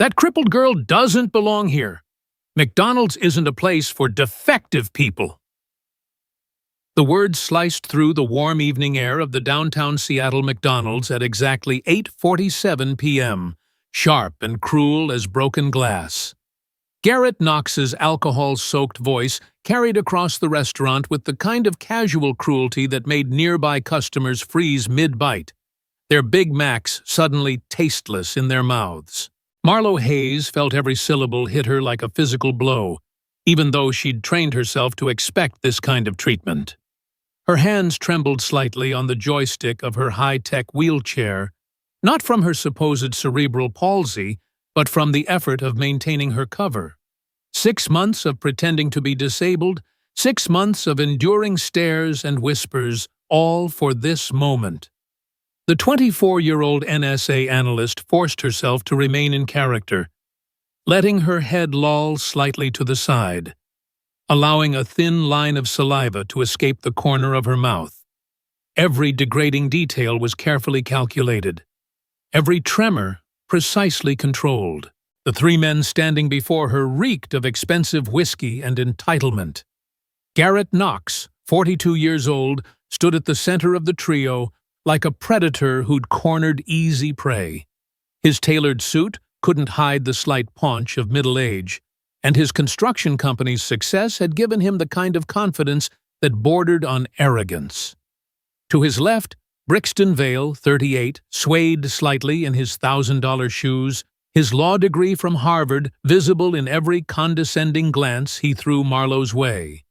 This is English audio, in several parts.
That crippled girl doesn't belong here. McDonald's isn't a place for defective people." The words sliced through the warm evening air of the downtown Seattle McDonald's at exactly 8:47 p.m., sharp and cruel as broken glass. Garrett Knox's alcohol-soaked voice carried across the restaurant with the kind of casual cruelty that made nearby customers freeze mid-bite, their Big Macs suddenly tasteless in their mouths. Marlo Hayes felt every syllable hit her like a physical blow, even though she'd trained herself to expect this kind of treatment. Her hands trembled slightly on the joystick of her high-tech wheelchair, not from her supposed cerebral palsy, but from the effort of maintaining her cover. 6 months of pretending to be disabled, 6 months of enduring stares and whispers, all for this moment. The 24-year-old NSA analyst forced herself to remain in character, letting her head loll slightly to the side, allowing a thin line of saliva to escape the corner of her mouth. Every degrading detail was carefully calculated, every tremor precisely controlled. The 3 men standing before her reeked of expensive whiskey and entitlement. Garrett Knox, 42 years old, stood at the center of the trio, like a predator who'd cornered easy prey. His tailored suit couldn't hide the slight paunch of middle age, and his construction company's success had given him the kind of confidence that bordered on arrogance. To his left, Brixton Vale, 38, swayed slightly in his $1,000 shoes, his law degree from Harvard visible in every condescending glance he threw Marlo's way.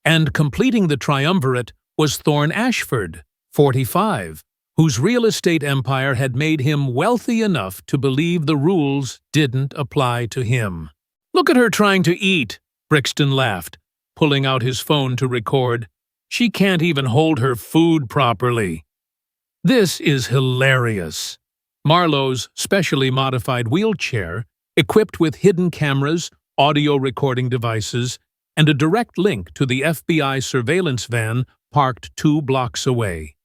And completing the triumvirate was Thorne Ashford, 45, whose real estate empire had made him wealthy enough to believe the rules didn't apply to him. "Look at her trying to eat," Brixton laughed, pulling out his phone to record. "She can't even hold her food properly." "This is hilarious." Marlo's specially modified wheelchair, equipped with hidden cameras, audio recording devices, and a direct link to the FBI surveillance van parked 2 blocks away,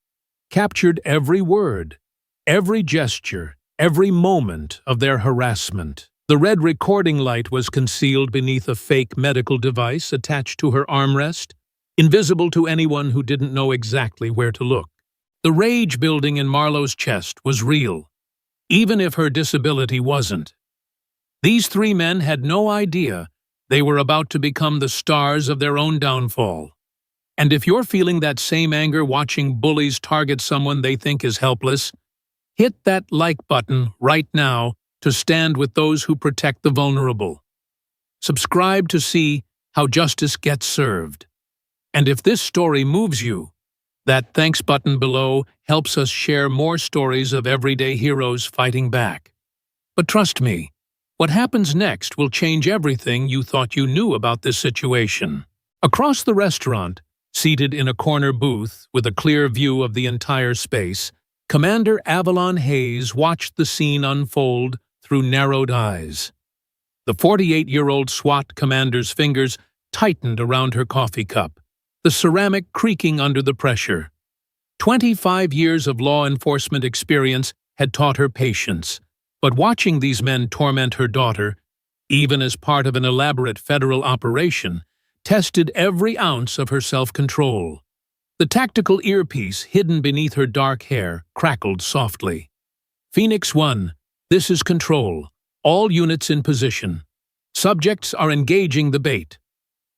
captured every word, every gesture, every moment of their harassment. The red recording light was concealed beneath a fake medical device attached to her armrest, invisible to anyone who didn't know exactly where to look. The rage building in Marlo's chest was real, even if her disability wasn't. These 3 men had no idea they were about to become the stars of their own downfall. And if you're feeling that same anger watching bullies target someone they think is helpless, hit that like button right now to stand with those who protect the vulnerable. Subscribe to see how justice gets served. And if this story moves you, that thanks button below helps us share more stories of everyday heroes fighting back. But trust me, what happens next will change everything you thought you knew about this situation. Across the restaurant, seated in a corner booth with a clear view of the entire space, Commander Avalon Hayes watched the scene unfold through narrowed eyes. The 48-year-old SWAT commander's fingers tightened around her coffee cup, the ceramic creaking under the pressure. 25 years of law enforcement experience had taught her patience, but watching these men torment her daughter, even as part of an elaborate federal operation, tested every ounce of her self-control. The tactical earpiece hidden beneath her dark hair crackled softly. "Phoenix 1, this is Control. All units in position. Subjects are engaging the bait.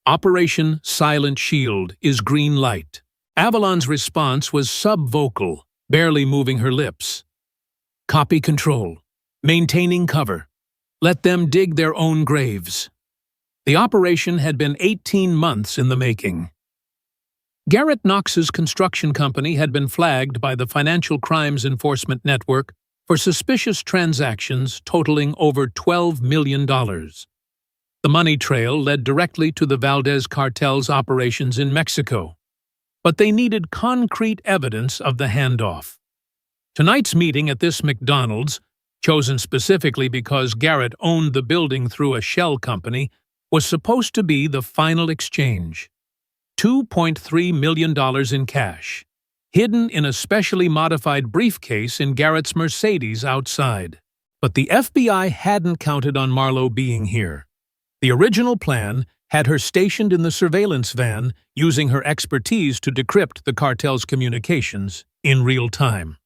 Operation Silent Shield is green light." Avalon's response was subvocal, barely moving her lips. "Copy, Control. Maintaining cover. Let them dig their own graves." The operation had been 18 months in the making. Garrett Knox's construction company had been flagged by the Financial Crimes Enforcement Network for suspicious transactions totaling over $12 million. The money trail led directly to the Valdez cartel's operations in Mexico, but they needed concrete evidence of the handoff. Tonight's meeting at this McDonald's, chosen specifically because Garrett owned the building through a shell company, was supposed to be the final exchange. $2.3 million in cash, hidden in a specially modified briefcase in Garrett's Mercedes outside. But the FBI hadn't counted on Marlowe being here. The original plan had her stationed in the surveillance van, using her expertise to decrypt the cartel's communications in real time.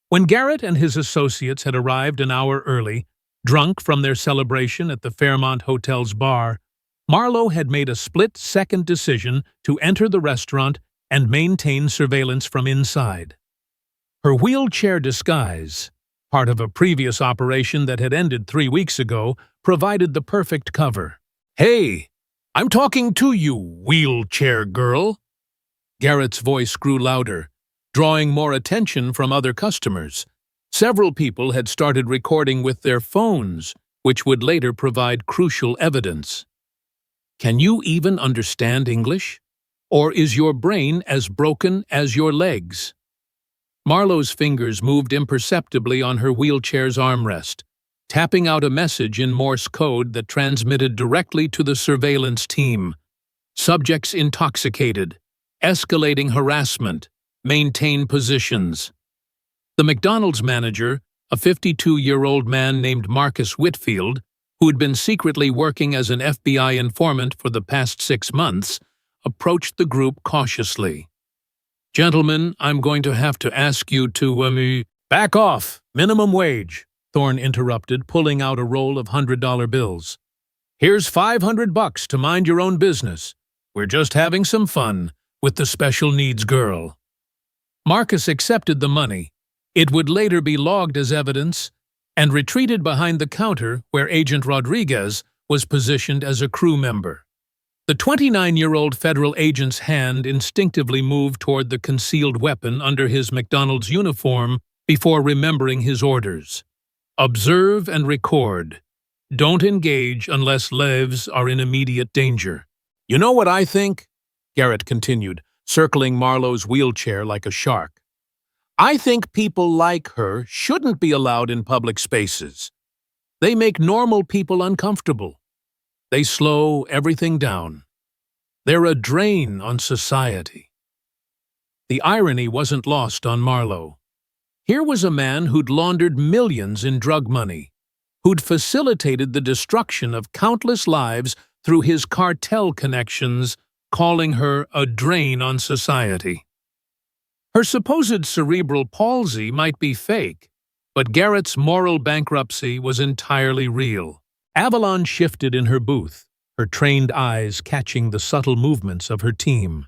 When Garrett and his associates had arrived an hour early, drunk from their celebration at the Fairmont Hotel's bar, Marlowe had made a split-second decision to enter the restaurant and maintain surveillance from inside. Her wheelchair disguise, part of a previous operation that had ended 3 weeks ago, provided the perfect cover. "Hey, I'm talking to you, wheelchair girl." Garrett's voice grew louder, drawing more attention from other customers. Several people had started recording with their phones, which would later provide crucial evidence. "Can you even understand English? Or is your brain as broken as your legs?" Marlowe's fingers moved imperceptibly on her wheelchair's armrest, tapping out a message in Morse code that transmitted directly to the surveillance team. "Subjects intoxicated. Escalating harassment. Maintain positions." The McDonald's manager, a 52-year-old man named Marcus Whitfield, who had been secretly working as an FBI informant for the past 6 months, approached the group cautiously. "Gentlemen, I'm going to have to ask you to, back off, minimum wage," Thorne interrupted, pulling out a roll of $100 bills. "Here's $500 to mind your own business. We're just having some fun with the special needs girl." Marcus accepted the money. It would later be logged as evidence, and retreated behind the counter where Agent Rodriguez was positioned as a crew member. The 29-year-old federal agent's hand instinctively moved toward the concealed weapon under his McDonald's uniform before remembering his orders. "Observe and record. Don't engage unless lives are in immediate danger." "You know what I think?" Garrett continued, circling Marlowe's wheelchair like a shark. "I think people like her shouldn't be allowed in public spaces. They make normal people uncomfortable. They slow everything down. They're a drain on society." The irony wasn't lost on Marlowe. Here was a man who'd laundered millions in drug money, who'd facilitated the destruction of countless lives through his cartel connections, calling her a drain on society. Her supposed cerebral palsy might be fake, but Garrett's moral bankruptcy was entirely real. Avalon shifted in her booth, her trained eyes catching the subtle movements of her team.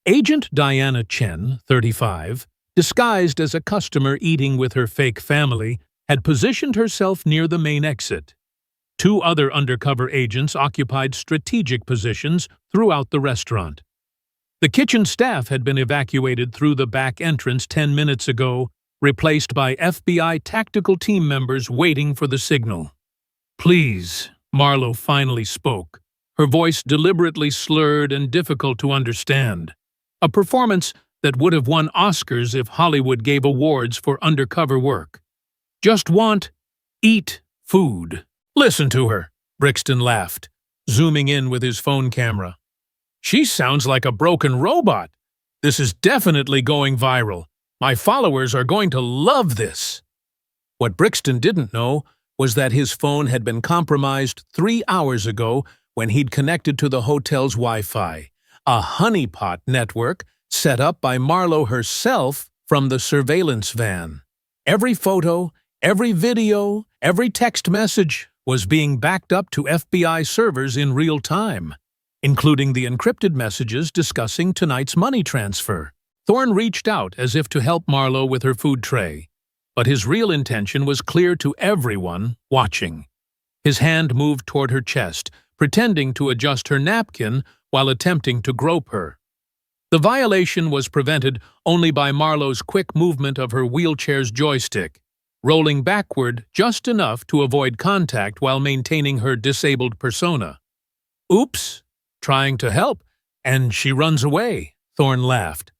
Agent Diana Chen, 35, disguised as a customer eating with her fake family, had positioned herself near the main exit. 2 other undercover agents occupied strategic positions throughout the restaurant. The kitchen staff had been evacuated through the back entrance 10 minutes ago, replaced by FBI tactical team members waiting for the signal. "Please," Marlowe finally spoke, her voice deliberately slurred and difficult to understand. A performance that would have won Oscars if Hollywood gave awards for undercover work. "Just eat food." "Listen to her," Brixton laughed, zooming in with his phone camera. "She sounds like a broken robot. This is definitely going viral. My followers are going to love this." What Brixton didn't know was that his phone had been compromised 3 hours ago when he'd connected to the hotel's Wi-Fi, a honeypot network set up by Marlowe herself from the surveillance van. Every photo, every video, every text message was being backed up to FBI servers in real time, including the encrypted messages discussing tonight's money transfer. Thorne reached out as if to help Marlowe with her food tray, but his real intention was clear to everyone watching. His hand moved toward her chest, pretending to adjust her napkin while attempting to grope her. The violation was prevented only by Marlowe's quick movement of her wheelchair's joystick, rolling backward just enough to avoid contact while maintaining her disabled persona. "Oops, trying to help, and she runs away," Thorne laughed.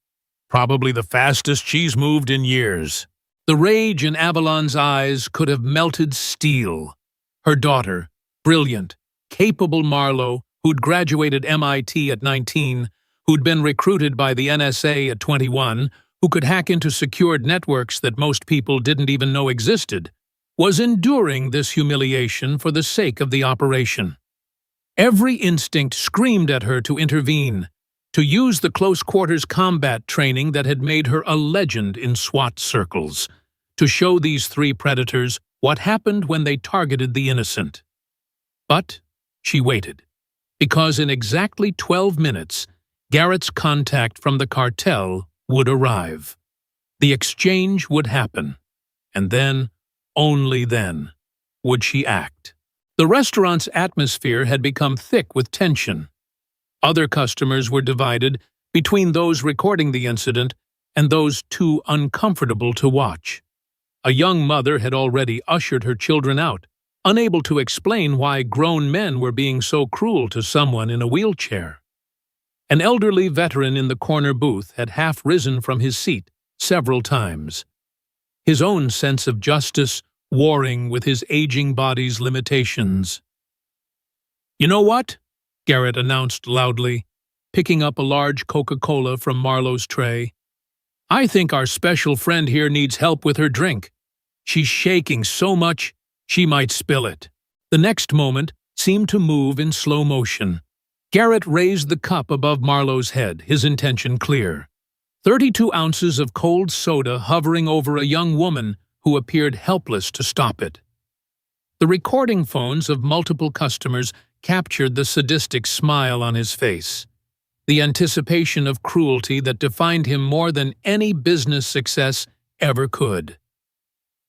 "Probably the fastest she's moved in years." The rage in Avalon's eyes could have melted steel. Her daughter, brilliant, capable Marlowe, who'd graduated MIT at 19, who'd been recruited by the NSA at 21, who could hack into secured networks that most people didn't even know existed. was enduring this humiliation for the sake of the operation. Every instinct screamed at her to intervene, to use the close-quarters combat training that had made her a legend in SWAT circles, to show these three predators what happened when they targeted the innocent. But she waited, because in exactly 12 minutes, Garrett's contact from the cartel would arrive. The exchange would happen, and then, only then, would she act. The restaurant's atmosphere had become thick with tension. Other customers were divided between those recording the incident and those too uncomfortable to watch. A young mother had already ushered her children out, unable to explain why grown men were being so cruel to someone in a wheelchair. An elderly veteran in the corner booth had half risen from his seat several times, his own sense of justice warring with his aging body's limitations. "You know what?" Garrett announced loudly, picking up a large Coca-Cola from Marlowe's tray. "I think our special friend here needs help with her drink. She's shaking so much, she might spill it." The next moment seemed to move in slow motion. Garrett raised the cup above Marlowe's head, his intention clear. 32 ounces of cold soda hovering over a young woman who appeared helpless to stop it. The recording phones of multiple customers captured the sadistic smile on his face, the anticipation of cruelty that defined him more than any business success ever could.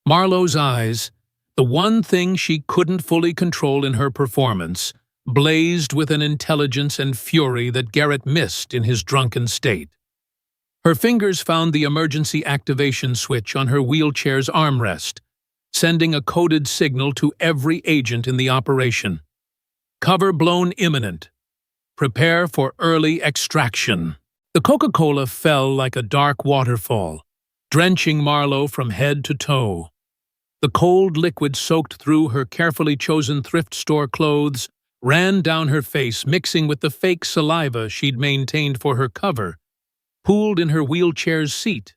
Marlowe's eyes, the one thing she couldn't fully control in her performance, blazed with an intelligence and fury that Garrett missed in his drunken state. Her fingers found the emergency activation switch on her wheelchair's armrest, sending a coded signal to every agent in the operation. "Cover blown imminent. Prepare for early extraction." The Coca-Cola fell like a dark waterfall, drenching Marlowe from head to toe. The cold liquid soaked through her carefully chosen thrift store clothes, ran down her face, mixing with the fake saliva she'd maintained for her cover, pooled in her wheelchair's seat.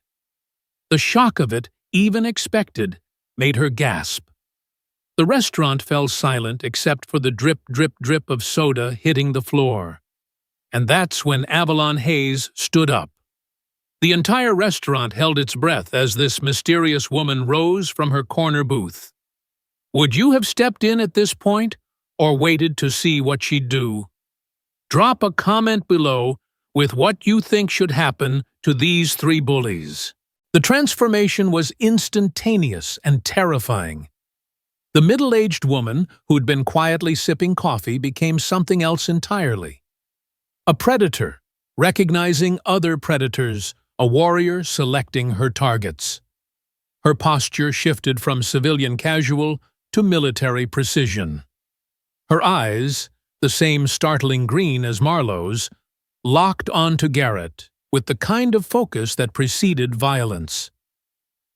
The shock of it, even expected, made her gasp. The restaurant fell silent except for the drip, drip, drip of soda hitting the floor. And that's when Avalon Hayes stood up. The entire restaurant held its breath as this mysterious woman rose from her corner booth. Would you have stepped in at this point, or waited to see what she'd do? Drop a comment below with what you think should happen to these three bullies. The transformation was instantaneous and terrifying. The middle-aged woman who'd been quietly sipping coffee became something else entirely. A predator, recognizing other predators, a warrior selecting her targets. Her posture shifted from civilian casual to military precision. Her eyes, the same startling green as Marlowe's, locked onto Garrett with the kind of focus that preceded violence.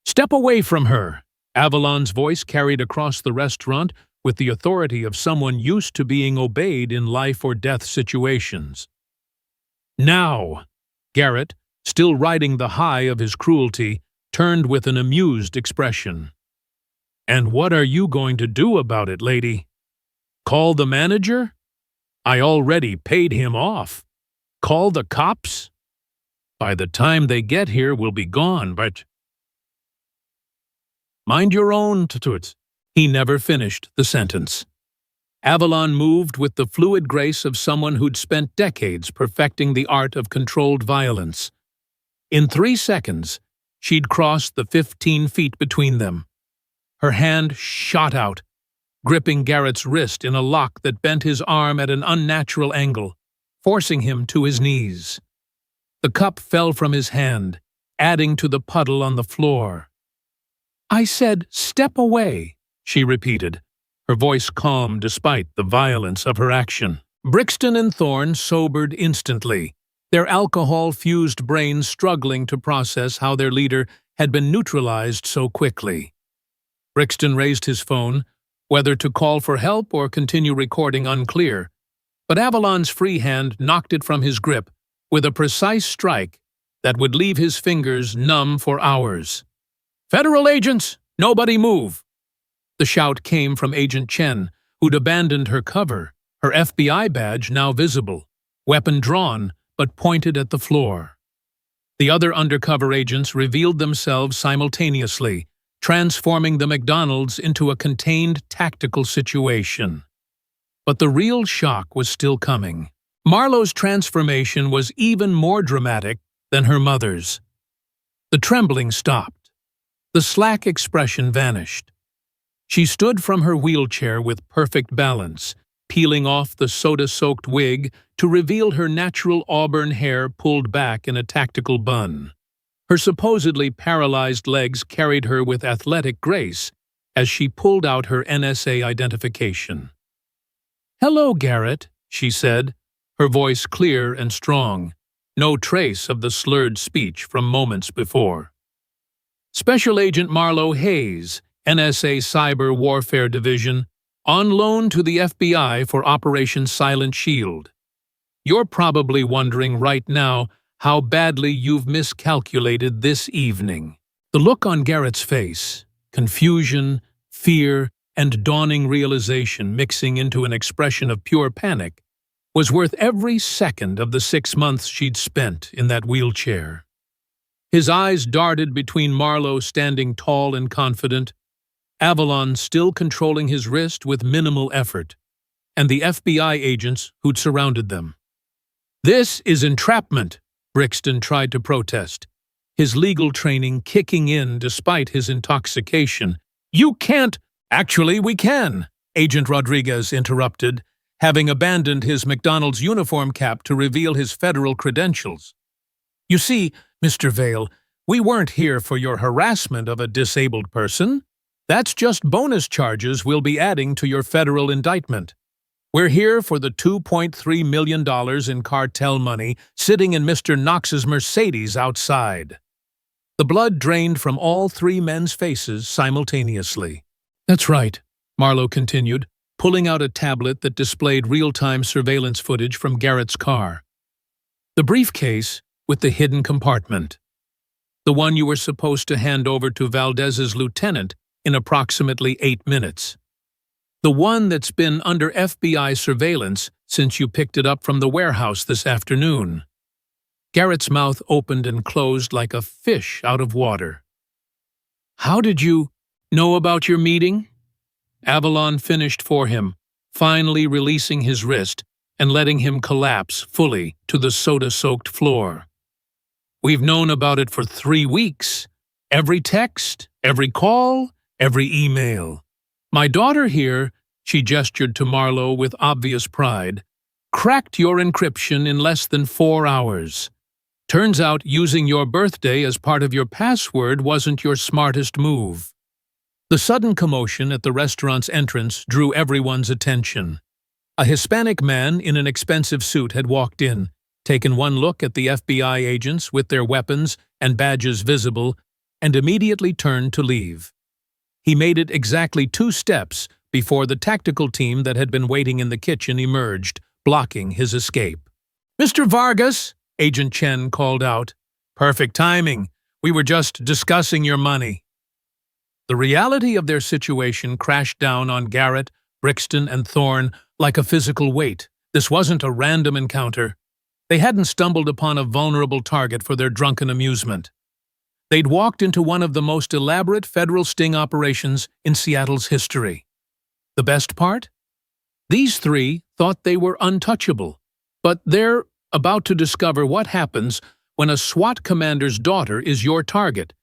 "Step away from her," Avalon's voice carried across the restaurant with the authority of someone used to being obeyed in life-or-death situations. "Now!" Garrett, still riding the high of his cruelty, turned with an amused expression. "And what are you going to do about it, lady? Call the manager? I already paid him off. Call the cops? By the time they get here, we'll be gone, but—" "Mind your own, Toots." He never finished the sentence. Avalon moved with the fluid grace of someone who'd spent decades perfecting the art of controlled violence. In 3 seconds, she'd crossed the 15 feet between them. Her hand shot out, gripping Garrett's wrist in a lock that bent his arm at an unnatural angle, forcing him to his knees. The cup fell from his hand, adding to the puddle on the floor. "I said, step away," she repeated, her voice calm despite the violence of her action. Brixton and Thorne sobered instantly, their alcohol-fused brains struggling to process how their leader had been neutralized so quickly. Brixton raised his phone, whether to call for help or continue recording unclear, but Avalon's free hand knocked it from his grip with a precise strike that would leave his fingers numb for hours. "Federal agents, nobody move!" The shout came from Agent Chen, who'd abandoned her cover, her FBI badge now visible, weapon drawn but pointed at the floor. The other undercover agents revealed themselves simultaneously, transforming the McDonald's into a contained tactical situation. But the real shock was still coming. Marlowe's transformation was even more dramatic than her mother's. The trembling stopped. The slack expression vanished. She stood from her wheelchair with perfect balance, peeling off the soda-soaked wig to reveal her natural auburn hair pulled back in a tactical bun. Her supposedly paralyzed legs carried her with athletic grace as she pulled out her NSA identification. "Hello, Garrett," she said, her voice clear and strong, no trace of the slurred speech from moments before. "Special Agent Marlo Hayes, NSA Cyber Warfare Division, on loan to the FBI for Operation Silent Shield. You're probably wondering right now how badly you've miscalculated this evening." The look on Garrett's face, confusion, fear, and dawning realization mixing into an expression of pure panic, was worth every second of the 6 months she'd spent in that wheelchair. His eyes darted between Marlo standing tall and confident, Avalon still controlling his wrist with minimal effort, and the FBI agents who'd surrounded them. "This is entrapment," Brixton tried to protest, his legal training kicking in despite his intoxication. "You can't—" "Actually, we can," Agent Rodriguez interrupted, having abandoned his McDonald's uniform cap to reveal his federal credentials. "You see, Mr. Vale, we weren't here for your harassment of a disabled person. That's just bonus charges we'll be adding to your federal indictment. We're here for the $2.3 million in cartel money sitting in Mr. Knox's Mercedes outside." The blood drained from all three men's faces simultaneously. "That's right," Marlo continued, pulling out a tablet that displayed real-time surveillance footage from Garrett's car. "The briefcase with the hidden compartment. The one you were supposed to hand over to Valdez's lieutenant in approximately 8 minutes. The one that's been under FBI surveillance since you picked it up from the warehouse this afternoon." Garrett's mouth opened and closed like a fish out of water. "How did you know about your meeting?" Avalon finished for him, finally releasing his wrist and letting him collapse fully to the soda-soaked floor. "We've known about it for 3 weeks. Every text, every call, every email. My daughter here," she gestured to Marlo with obvious pride, "cracked your encryption in less than 4 hours. Turns out using your birthday as part of your password wasn't your smartest move." The sudden commotion at the restaurant's entrance drew everyone's attention. A Hispanic man in an expensive suit had walked in, taken one look at the FBI agents with their weapons and badges visible, and immediately turned to leave. He made it exactly 2 steps before the tactical team that had been waiting in the kitchen emerged, blocking his escape. "Mr. Vargas," Agent Chen called out. "Perfect timing. We were just discussing your money." The reality of their situation crashed down on Garrett, Brixton, and Thorne like a physical weight. This wasn't a random encounter. They hadn't stumbled upon a vulnerable target for their drunken amusement. They'd walked into one of the most elaborate federal sting operations in Seattle's history. The best part? These 3 thought they were untouchable, but they're about to discover what happens when a SWAT commander's daughter is your target,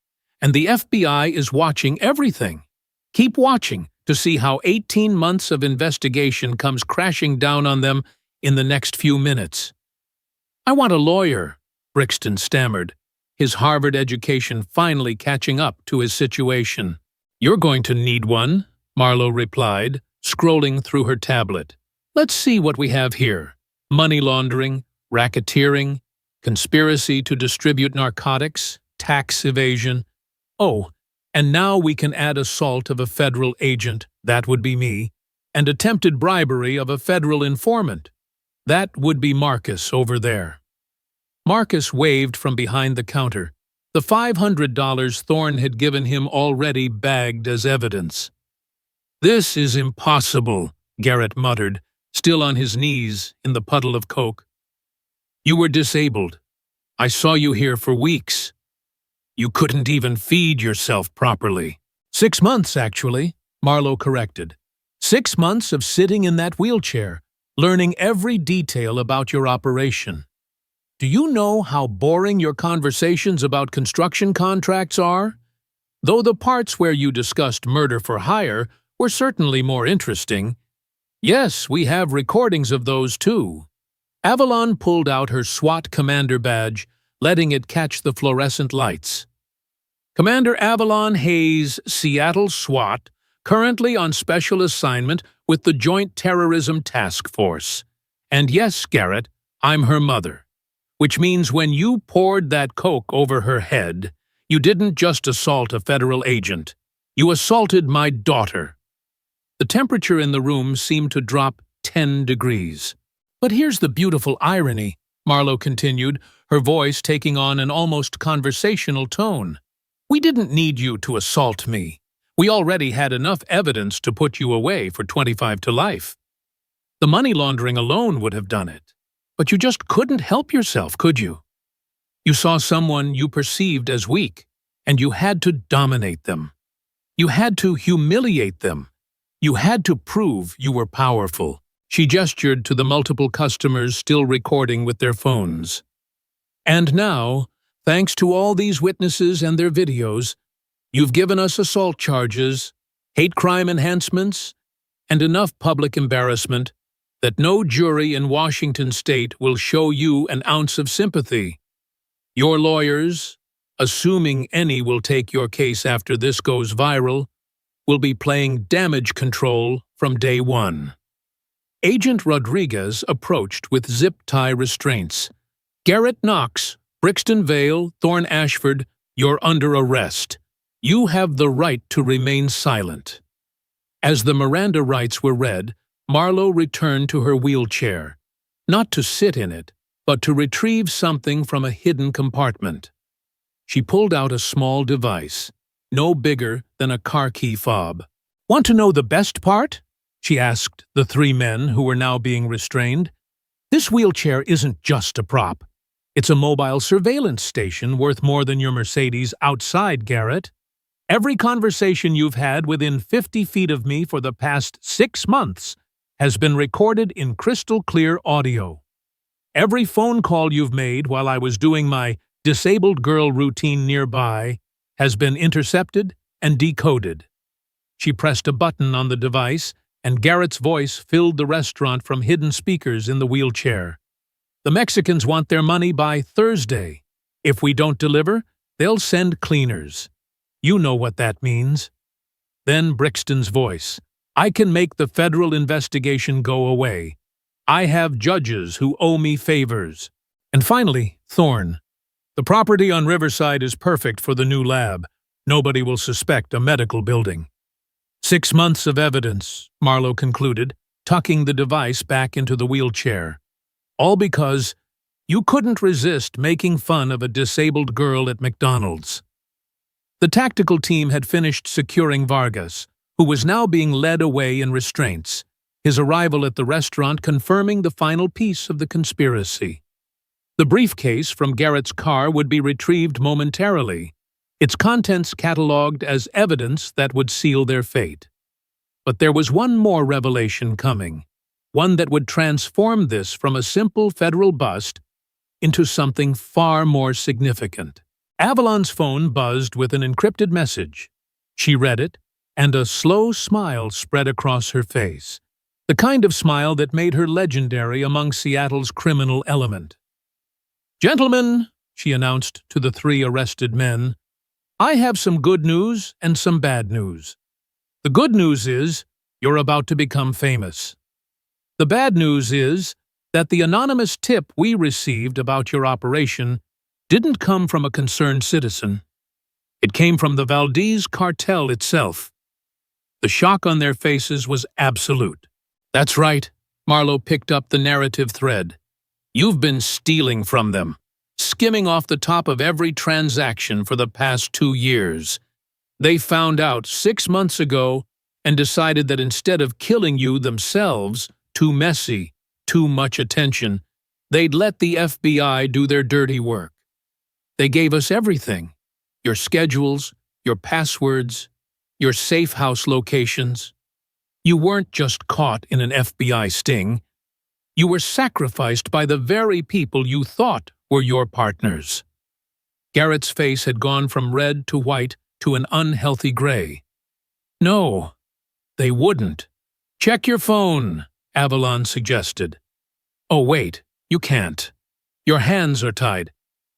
and the FBI is watching everything. Keep watching to see how 18 months of investigation comes crashing down on them in the next few minutes. "I want a lawyer," Brixton stammered, his Harvard education finally catching up to his situation. "You're going to need one," Marlo replied, scrolling through her tablet. "Let's see what we have here. Money laundering, racketeering, conspiracy to distribute narcotics, tax evasion. Oh, and now we can add assault of a federal agent, that would be me, and attempted bribery of a federal informant. That would be Marcus over there." Marcus waved from behind the counter, the $500 Thorne had given him already bagged as evidence. "This is impossible," Garrett muttered, still on his knees in the puddle of coke. "You were disabled. I saw you here for weeks. You couldn't even feed yourself properly." 6 months, actually, Marlowe corrected. 6 months of sitting in that wheelchair, learning every detail about your operation. Do you know how boring your conversations about construction contracts are? Though the parts where you discussed murder for hire were certainly more interesting. Yes, we have recordings of those too. Avalon pulled out her SWAT commander badge, letting it catch the fluorescent lights. "Commander Avalon Hayes, Seattle SWAT, currently on special assignment with the Joint Terrorism Task Force. And yes, Garrett, I'm her mother. Which means when you poured that coke over her head, you didn't just assault a federal agent. You assaulted my daughter." The temperature in the room seemed to drop 10 degrees. "But here's the beautiful irony," Marlowe continued, her voice taking on an almost conversational tone. "We didn't need you to assault me. We already had enough evidence to put you away for 25 to life. The money laundering alone would have done it. But you just couldn't help yourself, could you? You saw someone you perceived as weak, and you had to dominate them. You had to humiliate them. You had to prove you were powerful." She gestured to the multiple customers still recording with their phones. "And now, thanks to all these witnesses and their videos, you've given us assault charges, hate crime enhancements, and enough public embarrassment that no jury in Washington state will show you an ounce of sympathy. Your lawyers, assuming any will take your case after this goes viral, will be playing damage control from day one." Agent Rodriguez approached with zip-tie restraints. "Garrett Knox, Brixton Vale, Thorne Ashford, you're under arrest. You have the right to remain silent." As the Miranda rights were read, Marlowe returned to her wheelchair, not to sit in it, but to retrieve something from a hidden compartment. She pulled out a small device, no bigger than a car key fob. "Want to know the best part?" she asked the 3 men who were now being restrained. "This wheelchair isn't just a prop. It's a mobile surveillance station worth more than your Mercedes outside, Garrett. Every conversation you've had within 50 feet of me for the past 6 months has been recorded in crystal-clear audio. Every phone call you've made while I was doing my disabled girl routine nearby has been intercepted and decoded." She pressed a button on the device, and Garrett's voice filled the restaurant from hidden speakers in the wheelchair. "The Mexicans want their money by Thursday. If we don't deliver, they'll send cleaners. You know what that means." Then Brixton's voice. "I can make the federal investigation go away. I have judges who owe me favors." And finally, Thorne. "The property on Riverside is perfect for the new lab. Nobody will suspect a medical building." 6 months of evidence, Marlowe concluded, tucking the device back into the wheelchair. All because you couldn't resist making fun of a disabled girl at McDonald's. The tactical team had finished securing Vargas, who was now being led away in restraints, his arrival at the restaurant confirming the final piece of the conspiracy. The briefcase from Garrett's car would be retrieved momentarily, its contents catalogued as evidence that would seal their fate. But there was one more revelation coming, one that would transform this from a simple federal bust into something far more significant. Avalon's phone buzzed with an encrypted message. She read it, and a slow smile spread across her face, the kind of smile that made her legendary among Seattle's criminal element. "Gentlemen," she announced to the 3 arrested men, "I have some good news and some bad news. The good news is you're about to become famous. The bad news is that the anonymous tip we received about your operation didn't come from a concerned citizen. It came from the Valdez cartel itself." The shock on their faces was absolute. "That's right," Marlowe picked up the narrative thread. "You've been stealing from them, skimming off the top of every transaction for the past 2 years. They found out 6 months ago, and decided that instead of killing you themselves, too messy, too much attention, they'd let the FBI do their dirty work. They gave us everything: your schedules, your passwords, your safe house locations. You weren't just caught in an FBI sting. You were sacrificed by the very people you thought were your partners. Garrett's face had gone from red to white to an unhealthy gray. No, they wouldn't. Check your phone, Avalon suggested. Oh, wait, you can't. Your hands are tied.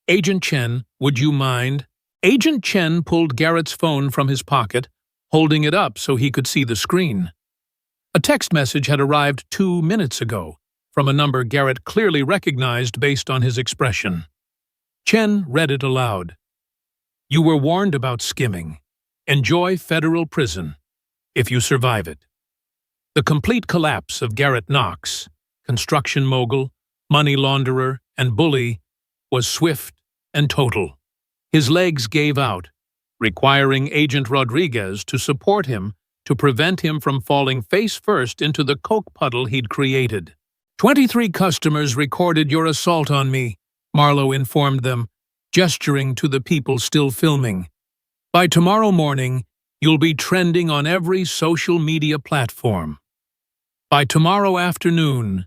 Agent Chen, would you mind? Agent Chen pulled Garrett's phone from his pocket, holding it up so he could see the screen. A text message had arrived 2 minutes ago, from a number Garrett clearly recognized based on his expression. Chen read it aloud. You were warned about skimming. Enjoy federal prison, if you survive it. The complete collapse of Garrett Knox, construction mogul, money launderer, and bully, was swift and total. His legs gave out, requiring Agent Rodriguez to support him to prevent him from falling face first into the coke puddle he'd created. 23 customers recorded your assault on me, Marlowe informed them, gesturing to the people still filming. By tomorrow morning, you'll be trending on every social media platform. By tomorrow afternoon,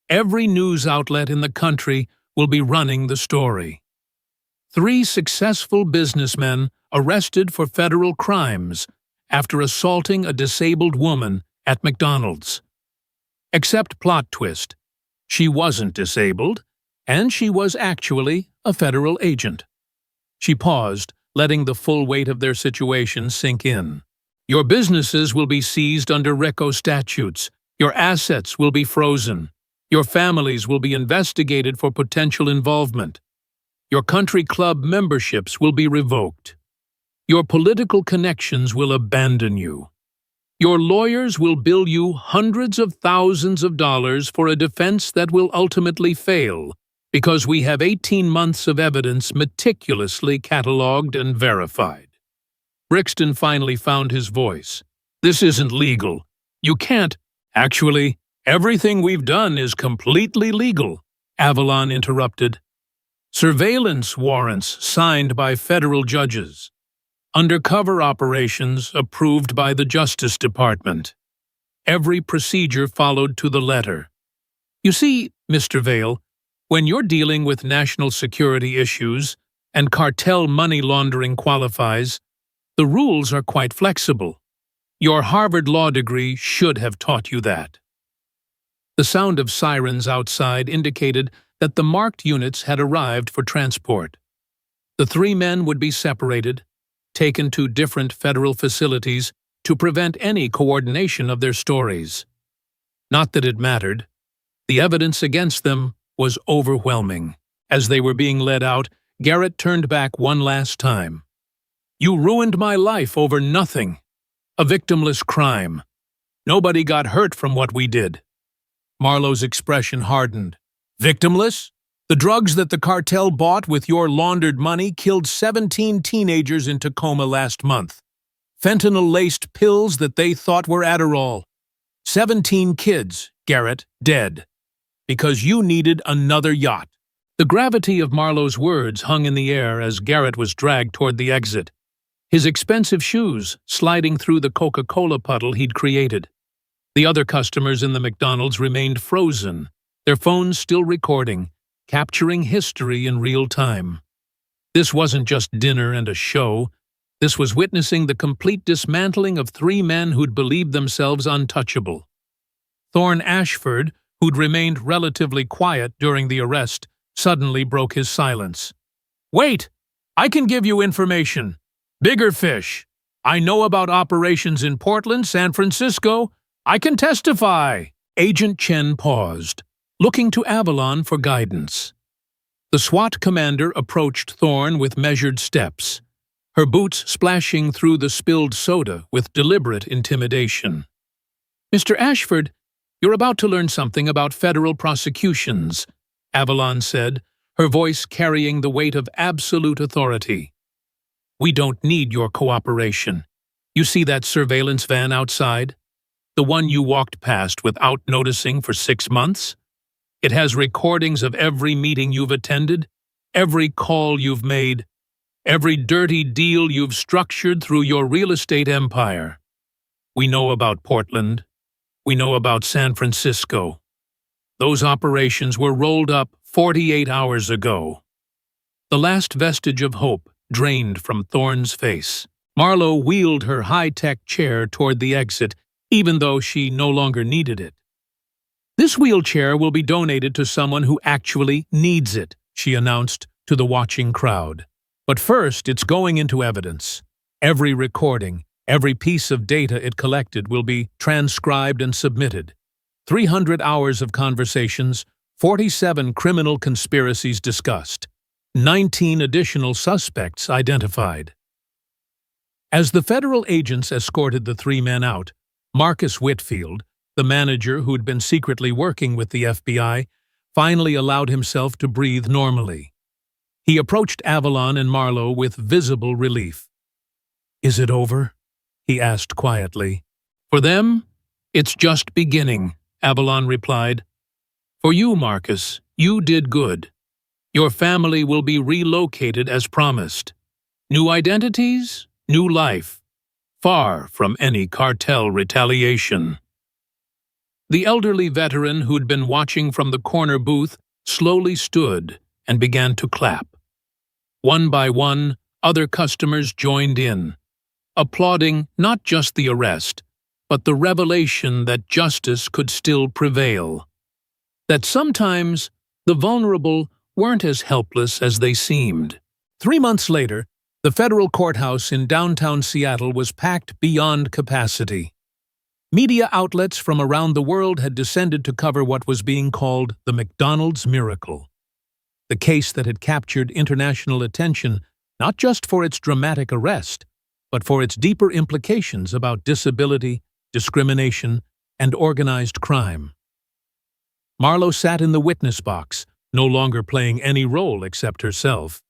every news outlet in the country will be running the story. 3 successful businessmen arrested for federal crimes after assaulting a disabled woman at McDonald's. Except plot twist, she wasn't disabled, and she was actually a federal agent. She paused, letting the full weight of their situation sink in. Your businesses will be seized under RICO statutes. Your assets will be frozen. Your families will be investigated for potential involvement. Your country club memberships will be revoked. Your political connections will abandon you. Your lawyers will bill you hundreds of thousands of dollars for a defense that will ultimately fail, because we have 18 months of evidence meticulously catalogued and verified. Brixton finally found his voice. This isn't legal. You can't. Actually, everything we've done is completely legal, Avalon interrupted. Surveillance warrants signed by federal judges. Undercover operations approved by the Justice Department. Every procedure followed to the letter. You see, Mr. Vale, when you're dealing with national security issues and cartel money laundering qualifies, the rules are quite flexible. Your Harvard law degree should have taught you that. The sound of sirens outside indicated that the marked units had arrived for transport. The 3 men would be separated, taken to different federal facilities to prevent any coordination of their stories. Not that it mattered. The evidence against them was overwhelming. As they were being led out, Garrett turned back one last time. You ruined my life over nothing. A victimless crime. Nobody got hurt from what we did. Marlowe's expression hardened. Victimless? The drugs that the cartel bought with your laundered money killed 17 teenagers in Tacoma last month. Fentanyl-laced pills that they thought were Adderall. 17 kids, Garrett, dead. Because you needed another yacht. The gravity of Marlowe's words hung in the air as Garrett was dragged toward the exit, his expensive shoes sliding through the Coca-Cola puddle he'd created. The other customers in the McDonald's remained frozen, their phones still recording, capturing history in real time. This wasn't just dinner and a show. This was witnessing the complete dismantling of 3 men who'd believed themselves untouchable. Thorne Ashford, who'd remained relatively quiet during the arrest, suddenly broke his silence. Wait! I can give you information. Bigger fish. I know about operations in Portland, San Francisco. I can testify. Agent Chen paused, looking to Avalon for guidance. The SWAT commander approached Thorne with measured steps, her boots splashing through the spilled soda with deliberate intimidation. Mr. Ashford, you're about to learn something about federal prosecutions, Avalon said, her voice carrying the weight of absolute authority. We don't need your cooperation. You see that surveillance van outside? The one you walked past without noticing for 6 months? It has recordings of every meeting you've attended, every call you've made, every dirty deal you've structured through your real estate empire. We know about Portland. We know about San Francisco. Those operations were rolled up 48 hours ago. The last vestige of hope drained from Thorne's face. Marlowe wheeled her high-tech chair toward the exit, even though she no longer needed it. "This wheelchair will be donated to someone who actually needs it," she announced to the watching crowd. "But first, it's going into evidence. Every recording, every piece of data it collected will be transcribed and submitted. 300 hours of conversations, 47 criminal conspiracies discussed, 19 additional suspects identified." As the federal agents escorted the 3 men out, Marcus Whitfield, the manager who'd been secretly working with the FBI, finally allowed himself to breathe normally. He approached Avalon and Marlowe with visible relief. "Is it over?" he asked quietly. "For them, it's just beginning," Avalon replied. "For you, Marcus, you did good. Your family will be relocated as promised. New identities, new life, far from any cartel retaliation." The elderly veteran who'd been watching from the corner booth slowly stood and began to clap. One by one, other customers joined in, applauding not just the arrest, but the revelation that justice could still prevail. That sometimes the vulnerable weren't as helpless as they seemed. 3 months later, the federal courthouse in downtown Seattle was packed beyond capacity. Media outlets from around the world had descended to cover what was being called the McDonald's miracle, the case that had captured international attention not just for its dramatic arrest, but for its deeper implications about disability, discrimination, and organized crime. Marlowe sat in the witness box, no longer playing any role except herself.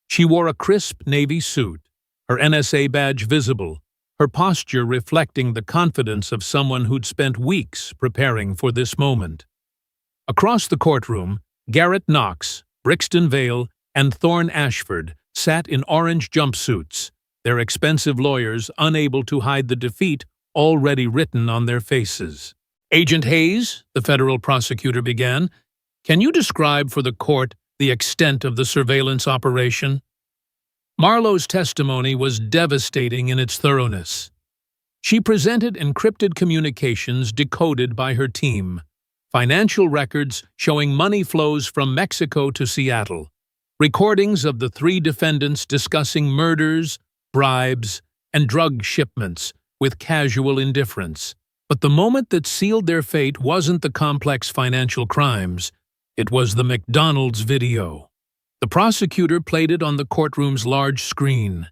She wore a crisp navy suit, her NSA badge visible, her posture reflecting the confidence of someone who'd spent weeks preparing for this moment. Across the courtroom, Garrett Knox, Brixton Vale, and Thorne Ashford sat in orange jumpsuits, their expensive lawyers unable to hide the defeat already written on their faces. "Agent Hayes," the federal prosecutor began, "can you describe for the court the extent of the surveillance operation?" Marlowe's testimony was devastating in its thoroughness. She presented encrypted communications decoded by her team, financial records showing money flows from Mexico to Seattle, recordings of the 3 defendants discussing murders, bribes, and drug shipments with casual indifference. But the moment that sealed their fate wasn't the complex financial crimes, it was the McDonald's video. The prosecutor played it on the courtroom's large screen.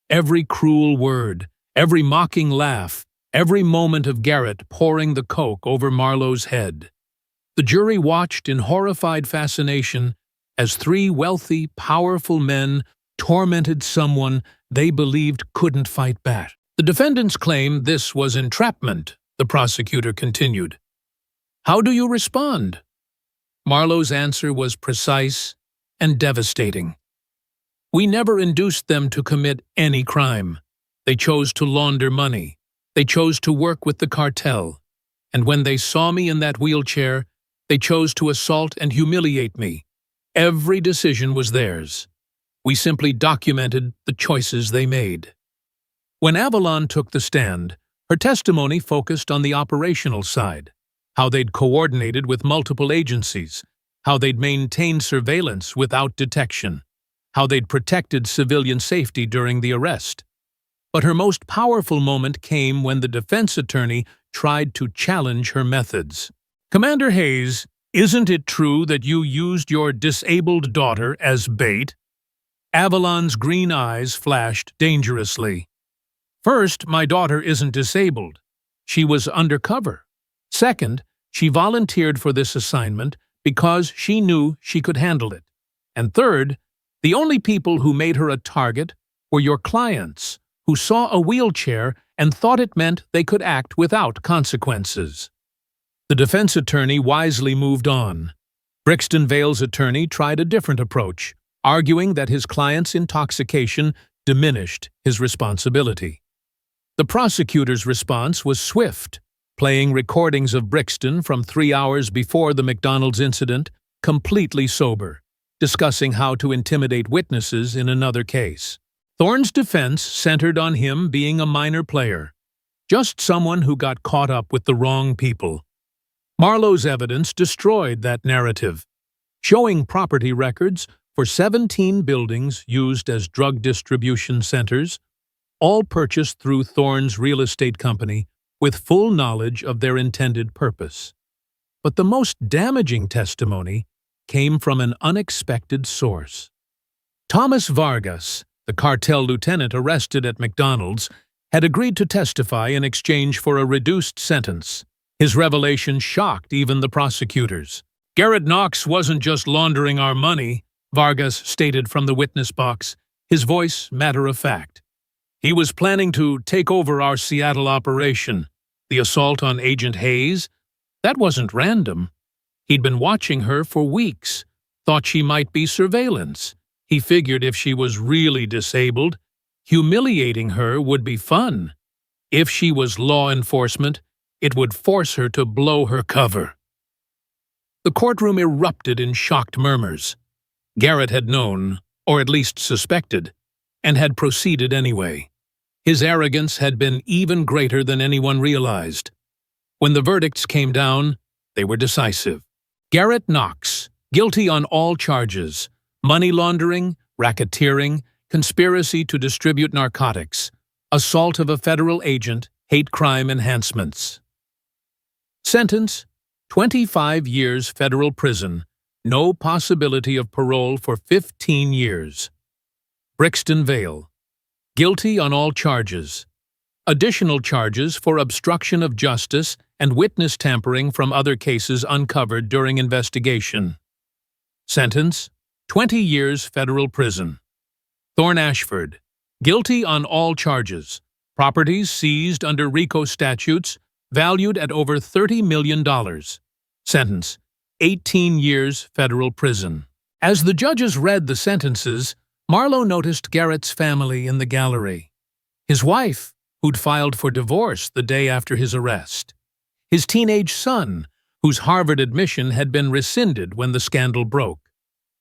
Every cruel word, every mocking laugh, every moment of Garrett pouring the coke over Marlowe's head. The jury watched in horrified fascination as 3 wealthy, powerful men tormented someone they believed couldn't fight back. The defendants claim this was entrapment, the prosecutor continued. "How do you respond?" Marlowe's answer was precise and devastating. "We never induced them to commit any crime. They chose to launder money. They chose to work with the cartel. And when they saw me in that wheelchair, they chose to assault and humiliate me. Every decision was theirs. We simply documented the choices they made." When Avalon took the stand, her testimony focused on the operational side, how they'd coordinated with multiple agencies, how they'd maintained surveillance without detection, how they'd protected civilian safety during the arrest. But her most powerful moment came when the defense attorney tried to challenge her methods. "Commander Hayes, isn't it true that you used your disabled daughter as bait?" Avalon's green eyes flashed dangerously. "First, my daughter isn't disabled. She was undercover. Second, she volunteered for this assignment because she knew she could handle it. And third, the only people who made her a target were your clients, who saw a wheelchair and thought it meant they could act without consequences. The defense attorney wisely moved on. Brixton Vale's attorney tried a different approach, arguing that his client's intoxication diminished his responsibility. The prosecutor's response was swift, playing recordings of Brixton from 3 hours before the McDonald's incident, completely sober, discussing how to intimidate witnesses in another case. Thorne's defense centered on him being a minor player, just someone who got caught up with the wrong people. Marlowe's evidence destroyed that narrative, showing property records for 17 buildings used as drug distribution centers, all purchased through Thorne's real estate company with full knowledge of their intended purpose. But the most damaging testimony came from an unexpected source. Thomas Vargas, the cartel lieutenant arrested at McDonald's, had agreed to testify in exchange for a reduced sentence. His revelation shocked even the prosecutors. "Garrett Knox wasn't just laundering our money," Vargas stated from the witness box, his voice matter-of-fact. "He was planning to take over our Seattle operation. The assault on Agent Hayes? That wasn't random. He'd been watching her for weeks, thought she might be surveillance. He figured if she was really disabled, humiliating her would be fun. If she was law enforcement, it would force her to blow her cover." The courtroom erupted in shocked murmurs. Garrett had known, or at least suspected, and had proceeded anyway. His arrogance had been even greater than anyone realized. When the verdicts came down, they were decisive. Garrett Knox, guilty on all charges: money laundering, racketeering, conspiracy to distribute narcotics, assault of a federal agent, hate crime enhancements. Sentence: 25 years federal prison, no possibility of parole for 15 years. Brixton Vale, guilty on all charges. Additional charges for obstruction of justice and witness tampering from other cases uncovered during investigation. Sentence: 20 years federal prison. Thorne Ashford, guilty on all charges. Properties seized under RICO statutes, valued at over $30 million. Sentence: 18 years federal prison. As the judges read the sentences, Marlowe noticed Garrett's family in the gallery. His wife, who'd filed for divorce the day after his arrest. His teenage son, whose Harvard admission had been rescinded when the scandal broke.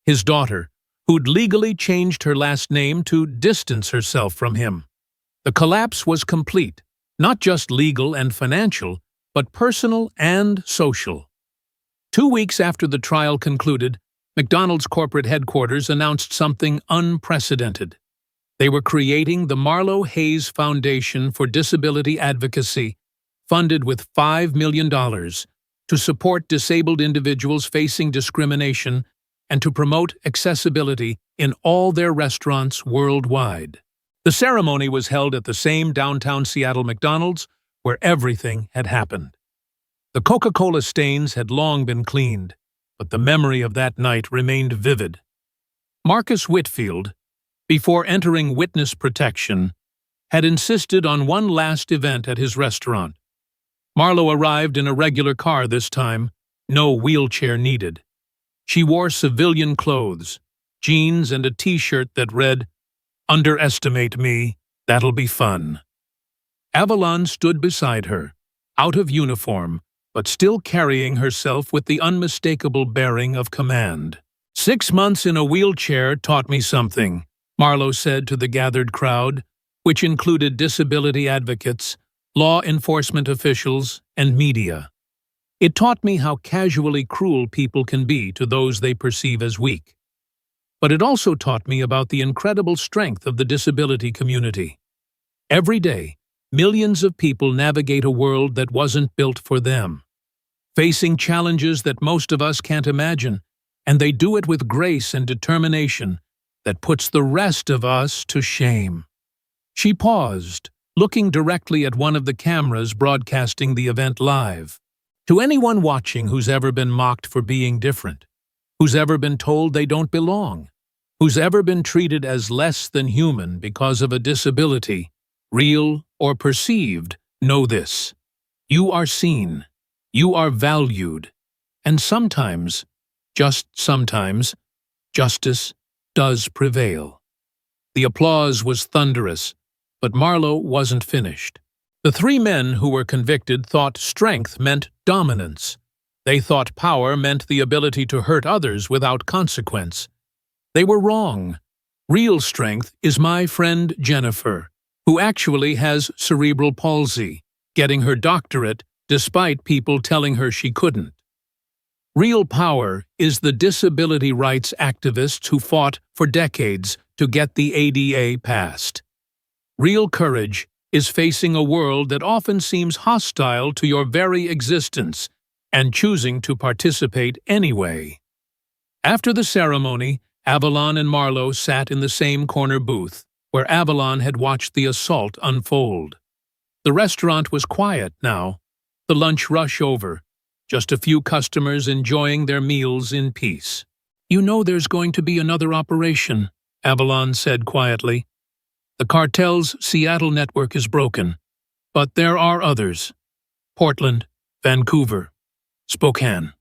His daughter, who'd legally changed her last name to distance herself from him. The collapse was complete, not just legal and financial, but personal and social. 2 weeks after the trial concluded, McDonald's corporate headquarters announced something unprecedented. They were creating the Marlowe Hayes Foundation for Disability Advocacy, funded with $5 million, to support disabled individuals facing discrimination and to promote accessibility in all their restaurants worldwide. The ceremony was held at the same downtown Seattle McDonald's where everything had happened. The Coca-Cola stains had long been cleaned, but the memory of that night remained vivid. Marcus Whitfield, before entering witness protection, had insisted on one last event at his restaurant. Marlowe arrived in a regular car this time, no wheelchair needed. She wore civilian clothes, jeans and a t-shirt that read, "Underestimate me, that'll be fun." Avalon stood beside her, out of uniform, but still carrying herself with the unmistakable bearing of command. "6 months in a wheelchair taught me something," Marlowe said to the gathered crowd, which included disability advocates, law enforcement officials, and media. "It taught me how casually cruel people can be to those they perceive as weak. But it also taught me about the incredible strength of the disability community. Every day, millions of people navigate a world that wasn't built for them, facing challenges that most of us can't imagine, and they do it with grace and determination that puts the rest of us to shame." She paused, looking directly at one of the cameras broadcasting the event live. To anyone watching who's ever been mocked for being different, who's ever been told they don't belong, who's ever been treated as less than human because of a disability, real, or perceived, know this: you are seen, you are valued, and sometimes, just sometimes, justice does prevail. The applause was thunderous, but Marlowe wasn't finished. The three men who were convicted thought strength meant dominance. They thought power meant the ability to hurt others without consequence. They were wrong. Real strength is my friend Jennifer, who actually has cerebral palsy, getting her doctorate despite people telling her she couldn't. Real power is the disability rights activists who fought for decades to get the ADA passed. Real courage is facing a world that often seems hostile to your very existence and choosing to participate anyway. After the ceremony, Avalon and Marlowe sat in the same corner booth, where Avalon had watched the assault unfold. The restaurant was quiet now, the lunch rush over, just a few customers enjoying their meals in peace. "You know there's going to be another operation," Avalon said quietly. "The cartel's Seattle network is broken, but there are others: Portland, Vancouver, Spokane."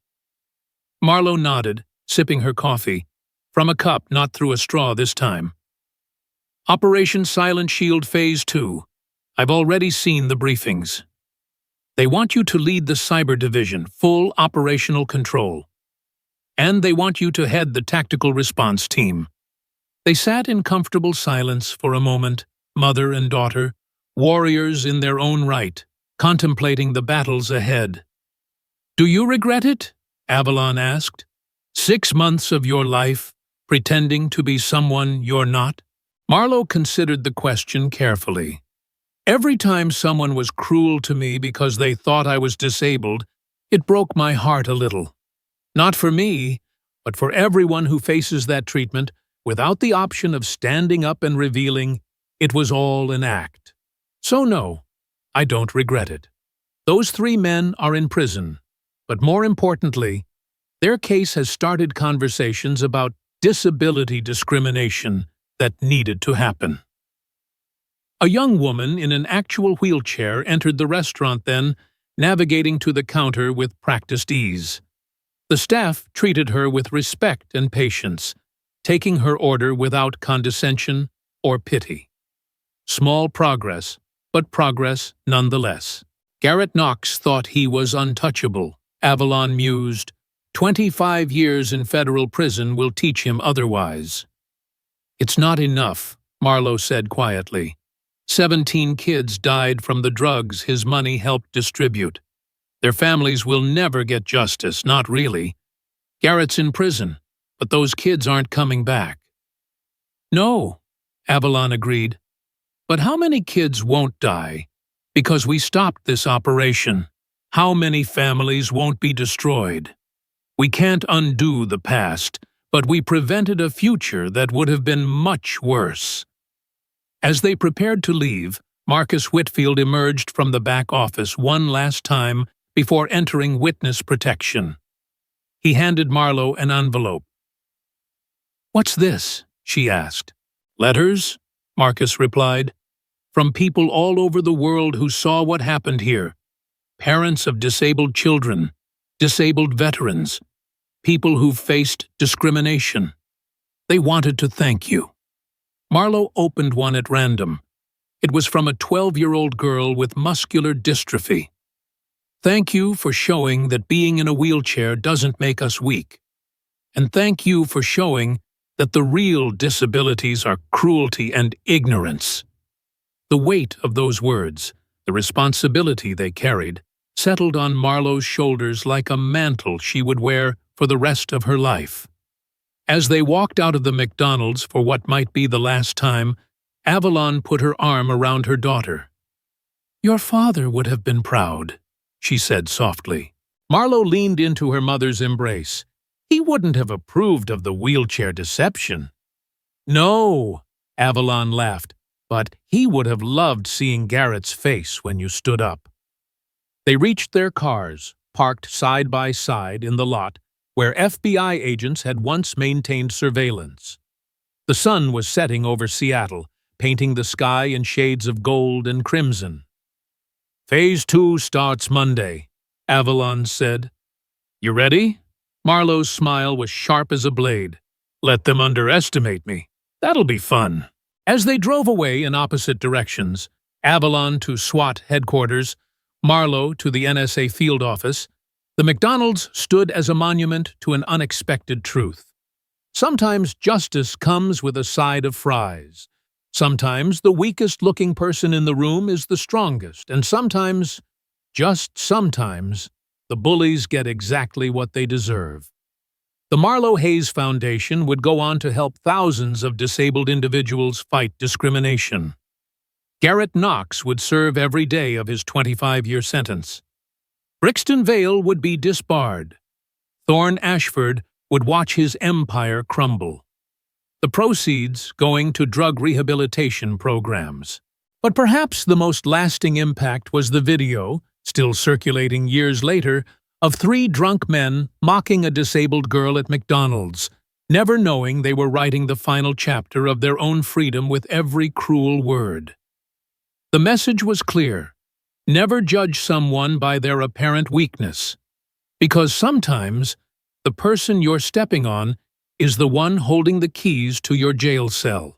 Marlowe nodded, sipping her coffee, from a cup, not through a straw this time. "Operation Silent Shield Phase 2. I've already seen the briefings. They want you to lead the cyber division, full operational control. And they want you to head the tactical response team." They sat in comfortable silence for a moment, mother and daughter, warriors in their own right, contemplating the battles ahead. "Do you regret it?" Avalon asked. 6 months of your life, pretending to be someone you're not?" Marlowe considered the question carefully. "Every time someone was cruel to me because they thought I was disabled, it broke my heart a little. Not for me, but for everyone who faces that treatment without the option of standing up and revealing it was all an act. So no, I don't regret it. Those three men are in prison, but more importantly, their case has started conversations about disability discrimination that needed to happen." A young woman in an actual wheelchair entered the restaurant then, navigating to the counter with practiced ease. The staff treated her with respect and patience, taking her order without condescension or pity. Small progress, but progress nonetheless. Garrett Knox thought he was untouchable, Avalon mused. 25 years in federal prison will teach him otherwise. "It's not enough," Marlowe said quietly. 17 kids died from the drugs his money helped distribute. Their families will never get justice, not really. Garrett's in prison, but those kids aren't coming back. "No," Avalon agreed. "But how many kids won't die because we stopped this operation? How many families won't be destroyed? We can't undo the past, but we prevented a future that would have been much worse." As they prepared to leave, Marcus Whitfield emerged from the back office one last time before entering witness protection. He handed Marlowe an envelope. "What's this?" she asked. "Letters," Marcus replied, "from people all over the world who saw what happened here. Parents of disabled children, disabled veterans, people who've faced discrimination. They wanted to thank you." Marlowe opened one at random. It was from a 12-year-old girl with muscular dystrophy. "Thank you for showing that being in a wheelchair doesn't make us weak. And thank you for showing that the real disabilities are cruelty and ignorance." The weight of those words, the responsibility they carried, settled on Marlowe's shoulders like a mantle she would wear for the rest of her life. As they walked out of the McDonald's for what might be the last time, Avalon put her arm around her daughter. "Your father would have been proud," she said softly. Marlowe leaned into her mother's embrace. He wouldn't have approved of the wheelchair deception. "No," Avalon laughed, "but he would have loved seeing Garrett's face when you stood up." They reached their cars, parked side by side in the lot where FBI agents had once maintained surveillance. The sun was setting over Seattle, painting the sky in shades of gold and crimson. "Phase 2 starts Monday," Avalon said. "You ready?" Marlowe's smile was sharp as a blade. "Let them underestimate me. That'll be fun." As they drove away in opposite directions, Avalon to SWAT headquarters, Marlowe to the NSA field office, the McDonald's stood as a monument to an unexpected truth. Sometimes justice comes with a side of fries. Sometimes the weakest-looking person in the room is the strongest, and sometimes, just sometimes, the bullies get exactly what they deserve. The Marlowe Hayes Foundation would go on to help thousands of disabled individuals fight discrimination. Garrett Knox would serve every day of his 25-year sentence. Brixton Vale would be disbarred. Thorne Ashford would watch his empire crumble. The proceeds going to drug rehabilitation programs. But perhaps the most lasting impact was the video, still circulating years later, of 3 drunk men mocking a disabled girl at McDonald's, never knowing they were writing the final chapter of their own freedom with every cruel word. The message was clear: never judge someone by their apparent weakness, because sometimes the person you're stepping on is the one holding the keys to your jail cell.